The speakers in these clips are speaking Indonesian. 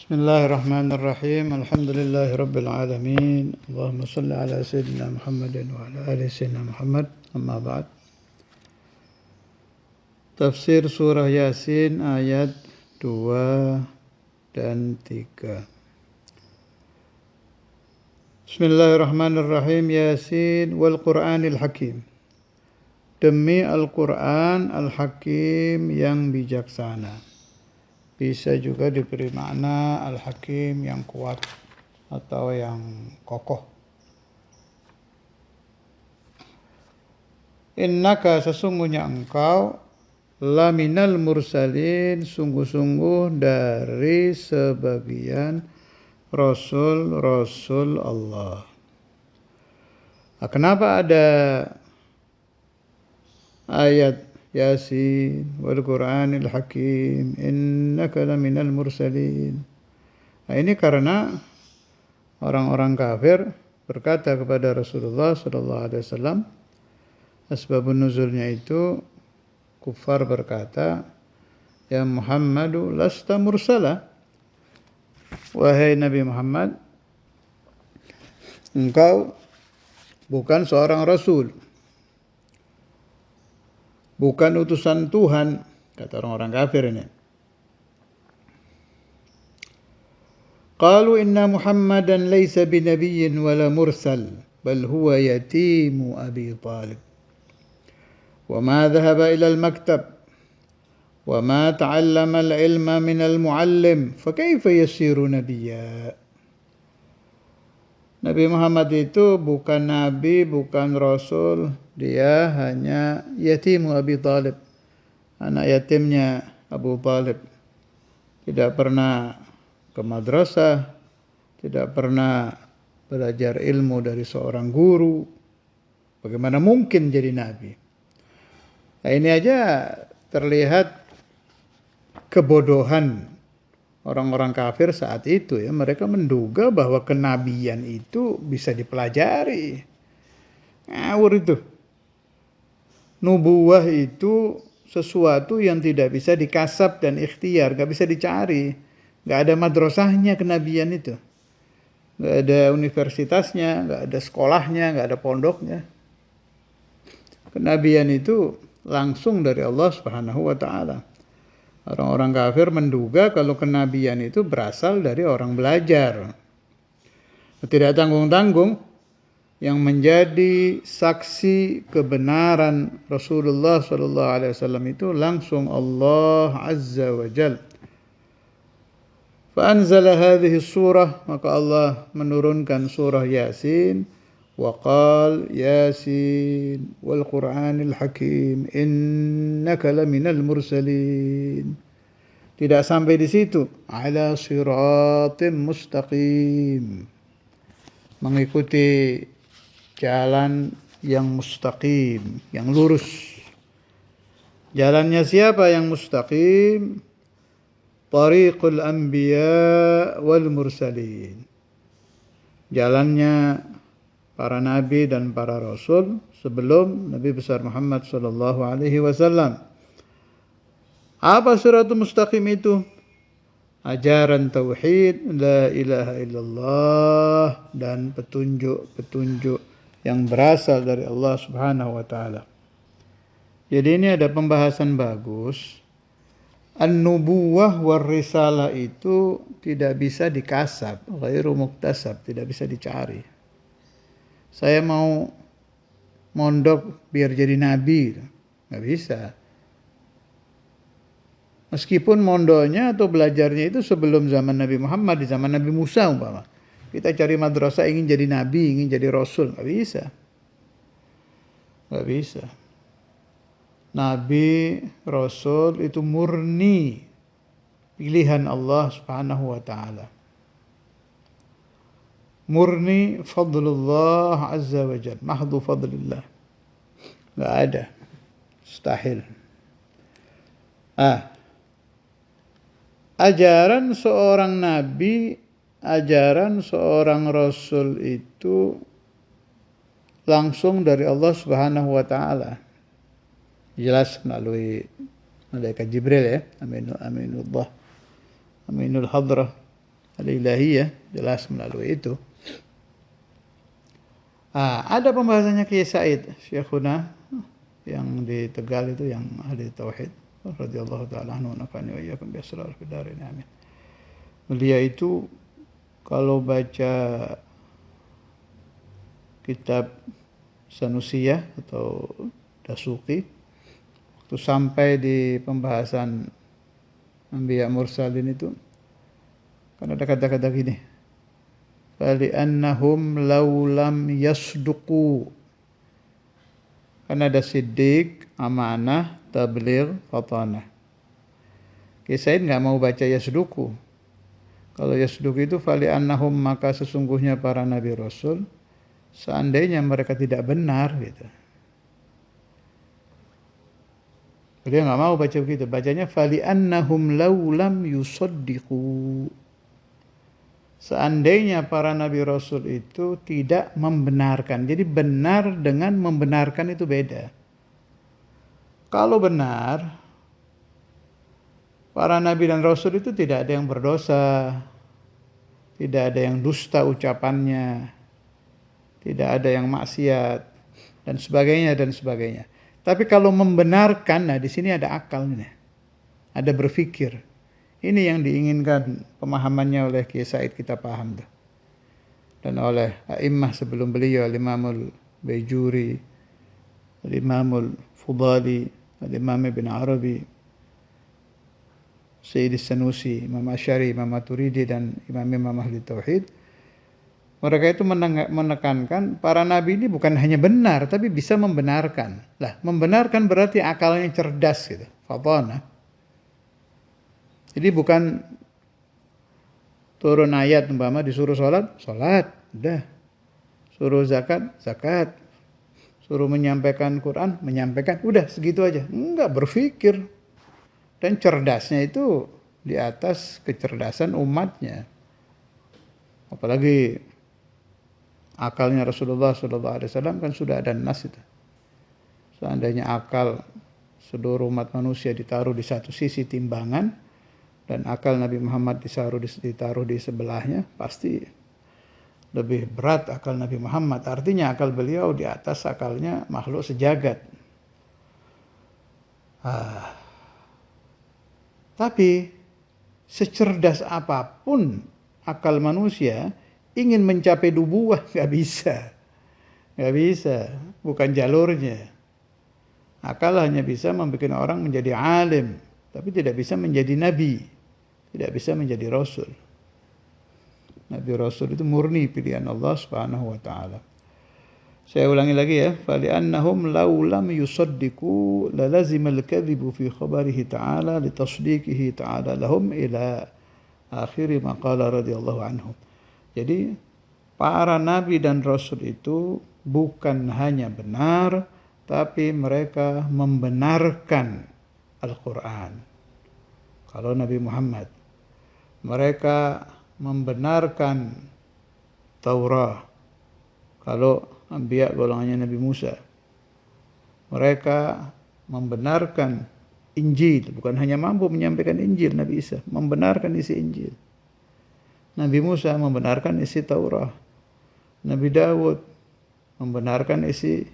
Bismillahirrahmanirrahim. Alhamdulillahirabbil alamin. Allahumma shalli ala sayyidina Muhammadin wa ala ali sayyidina Muhammad. Amma ba'd. Tafsir surah Yasin ayat 2 dan 3. Bismillahirrahmanirrahim. Yasin wal Qur'anil Hakim. Demi Al-Qur'an Al-Hakim yang bijaksana. Bisa juga diberi makna Al-Hakim yang kuat atau yang kokoh. Innaka sesungguhnya engkau laminal mursalin sungguh-sungguh dari sebagian Rasul-Rasul Allah. Kenapa ada ayat Yasin wal Qur'anil Hakim innaka laminal mursalin? Nah, ini karena orang-orang kafir berkata kepada Rasulullah sallallahu alaihi wasallam, asbabun nuzulnya itu kufar berkata, ya Muhammadu lasta mursala, wahai Nabi Muhammad, engkau bukan seorang rasul, bukan utusan Tuhan, kata orang-orang kafir ini. Qalu inna Muhammadan laysa binabiyyin wala mursal, bal huwa yatimu Abi Talib. Wa ma dhahaba ila al-maktab wa ma ta'allama al-ilma min al-muallim, fa kaifa yasiru nabiyya? Nabi Muhammad itu bukan nabi, bukan rasul, dia hanya yatimu Abi Talib, anak yatimnya Abu Talib. Tidak pernah ke madrasah, tidak pernah belajar ilmu dari seorang guru. Bagaimana mungkin jadi nabi? Nah, ini aja terlihat kebodohan orang-orang kafir saat itu ya. Mereka menduga bahwa kenabian itu bisa dipelajari. Ngawur itu. Nubuwah itu sesuatu yang tidak bisa dikasab dan ikhtiar, gak bisa dicari. Gak ada madrasahnya kenabian itu. Gak ada universitasnya, gak ada sekolahnya, gak ada pondoknya. Kenabian itu langsung dari Allah Subhanahu wa taala. Orang-orang kafir menduga kalau kenabian itu berasal dari orang belajar. Tidak tanggung-tanggung yang menjadi saksi kebenaran Rasulullah SAW itu langsung Allah Azza wa Jal. Fa'anzala hadhihi surah, maka Allah menurunkan surah Yasin. Waqal Yasin wal Qur'anil Hakim innaka laminal mursalin. Tidak sampai di situ. Ala siratim mustaqim. Mengikuti jalan yang mustaqim, yang lurus. Jalannya siapa yang mustaqim? Tariqul anbiya wal mursalin. Jalannya para nabi dan para rasul sebelum Nabi besar Muhammad sallallahu alaihi wasallam. Apa siratul mustaqim itu? Ajaran tauhid, la ilaha illallah, dan petunjuk-petunjuk yang berasal dari Allah Subhanahu wa taala. Jadi ini ada pembahasan bagus. An-nubuwah war risalah itu tidak bisa dikasab, ghairu muktasab, tidak bisa dicari. Saya mau mondok biar jadi nabi, nggak bisa. Meskipun mondoknya atau belajarnya itu sebelum zaman Nabi Muhammad, di zaman Nabi Musa umpama. Kita cari madrasah ingin jadi nabi, ingin jadi rasul, nggak bisa. Nggak bisa. Nabi, rasul itu murni pilihan Allah Subhanahu wa taala. Murni fadlullah azza wa jalla, mahdu fadlillah. Enggak ada. Mustahil. Ajaran seorang nabi, ajaran seorang rasul itu langsung dari Allah Subhanahu wa taala. Jelas melalui malaikat Jibril ya, aminul hadrah. al-ilahiyah, jelas melalui itu. Ada pembahasannya Kiai Said Syekhuna yang di Tegal itu, yang ahli tauhid radhiyallahu taala anhu, nafa'ani wa iyyakum bi asrar fid dharain amin. Beliau itu kalau baca kitab Sanusiyah atau Dasuki, waktu sampai di pembahasan Anbiya Mursalin itu, kan ada kata-kata gini, فَلِأَنَّهُمْ لَوْ لَمْ يَصْدُقُوا. Kan ada siddiq, amanah, tabligh, fatanah. Kisain nggak mau baca yasduku. Kalau yasduku itu فَلِأَنَّهُمْ, maka sesungguhnya para nabi rasul, seandainya mereka tidak benar gitu. Dia nggak mau baca begitu. Bacanya فَلِأَنَّهُمْ لَوْ لَمْ يُصَدِّقُوا. Seandainya para nabi rasul itu tidak membenarkan. Jadi benar dengan membenarkan itu beda. Kalau benar, para nabi dan rasul itu tidak ada yang berdosa, tidak ada yang dusta ucapannya, tidak ada yang maksiat, dan sebagainya dan sebagainya. Tapi kalau membenarkan, nah di sini ada akalnya, ada berpikir. Ini yang diinginkan pemahamannya oleh Kiai Said, kita paham tuh. Dan oleh a'immah sebelum beliau, Al-Imamul Baijuri, Al-Imamul Fudali, Al-Imam Ibn Arabi, Sayyid Sanusi, Imam Asy'ari, Imam Maturidi, dan Imam Ahli Tauhid. Mereka itu menekankan para nabi ini bukan hanya benar, tapi bisa membenarkan. Lah, membenarkan berarti akalnya cerdas gitu. Fatanah. Jadi bukan turun ayat umpama disuruh sholat, udah. Suruh zakat, zakat. Suruh menyampaikan Quran, menyampaikan, udah segitu aja. Enggak, berpikir. Dan cerdasnya itu di atas kecerdasan umatnya. Apalagi akalnya Rasulullah SAW kan sudah ada nas itu. Seandainya akal seluruh umat manusia ditaruh di satu sisi timbangan, dan akal Nabi Muhammad ditaruh di sebelahnya, pasti lebih berat akal Nabi Muhammad. Artinya akal beliau di atas akalnya makhluk sejagat. Tapi secerdas apapun akal manusia, ingin mencapai nubuwah nggak bisa, bukan jalurnya. Akal hanya bisa membuat orang menjadi alim, tapi tidak bisa menjadi nabi. Tidak bisa menjadi rasul. Nabi rasul itu murni pilihan Allah Subhanahu wa taala. Saya ulangi lagi ya, فَلِأَنَّهُمْ لَوْ لَمْ يُصَدِّقُوا لَلَزِمَ الْكَذِبُ فِي خَبَرِهِ تَعَالَى لِتَصْدِيقِهِ تَعَالَى لَهُمْ إِلَى آخِرِ مَا قَالَ رَضِيَ اللَّهُ عَنْهُ. Jadi para nabi dan rasul itu bukan hanya benar, tapi mereka membenarkan Al-Quran. Kalau Nabi Muhammad, mereka membenarkan Taurat. Kalau Anbiya golongannya Nabi Musa, mereka membenarkan Injil. Bukan hanya mampu menyampaikan Injil, Nabi Isa membenarkan isi Injil. Nabi Musa membenarkan isi Taurat. Nabi Dawud membenarkan isi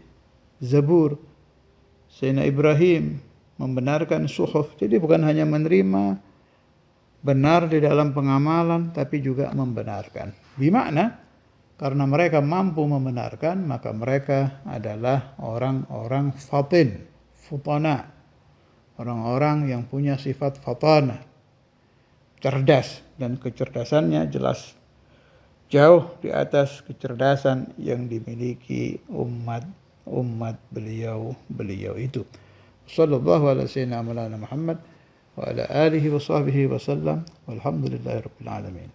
Zabur. Sayyidina Ibrahim membenarkan Suhuf. Jadi bukan hanya menerima, benar di dalam pengamalan, tapi juga membenarkan. Bimakna, karena mereka mampu membenarkan, maka mereka adalah orang-orang fatin, futana. Orang-orang yang punya sifat fatana, cerdas, dan kecerdasannya jelas jauh di atas kecerdasan yang dimiliki umat beliau itu. Sallallahu alaihi wasallam Muhammad wa ala alihi wa sahbihi wa sallam walhamdulillahi rabbil alamin.